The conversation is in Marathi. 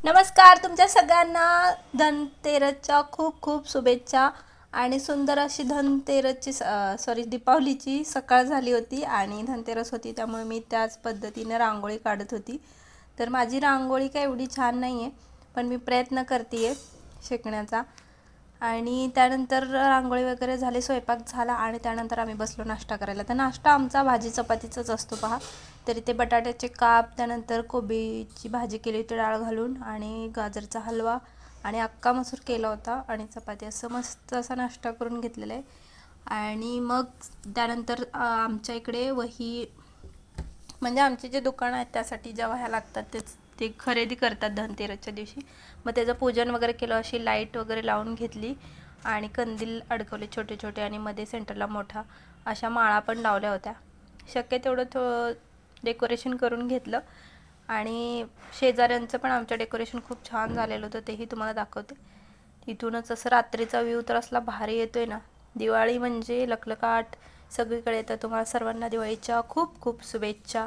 नमस्कार, तुमच्या सगळ्यांना धनतेरसच्या खूप खूप शुभेच्छा. आणि सुंदर अशी धनतेरसची सॉरी दीपावलीची सकाळ झाली होती आणि धनतेरस होती, त्यामुळे मी त्याच पद्धतीने रांगोळी काढत होती. तर माझी रांगोळी काय एवढी छान नाही आहे, पण मी प्रयत्न करते आहे शिकण्याचा. आणि त्यानंतर रांगोळी वगैरे झाली, स्वयंपाक झाला आणि त्यानंतर आम्ही बसलो नाश्ता करायला. तर नाश्ता आमचा भाजी चपातीचाच असतो पहा. तरी ते बटाट्याचे काप, त्यानंतर कोबीची भाजी केली होती डाळ घालून, आणि गाजरचा हलवा आणि अक्का मसूर केला होता आणि चपाती, असं मस्त असा नाश्ता करून घेतलेला आहे. आणि मग त्यानंतर आमच्या इकडे वही, म्हणजे आमचे जे दुकान आहेत त्यासाठी ज्या वह्या लागतात ते खरेदी करतात धनतेरसच्या दिवशी. मग त्याचं पूजन वगैरे केलं, अशी लाईट वगैरे लावून घेतली आणि कंदील अडकवले छोटे छोटे, आणि मध्ये सेंटरला मोठा अशा माळा पण लावल्या होत्या. शक्य तेवढं डेकोरेशन करून घेतलं. आणि शेजाऱ्यांचं पण आमच्या डेकोरेशन खूप छान झालेलं होतं, तेही तुम्हाला दाखवते. इथूनच असं रात्रीचा व्ह्यू तर असला भारी येतोय ना. दिवाळी म्हणजे लखलखाट सगळीकडे येतं. तुम्हाला सर्वांना दिवाळीच्या खूप खूप शुभेच्छा.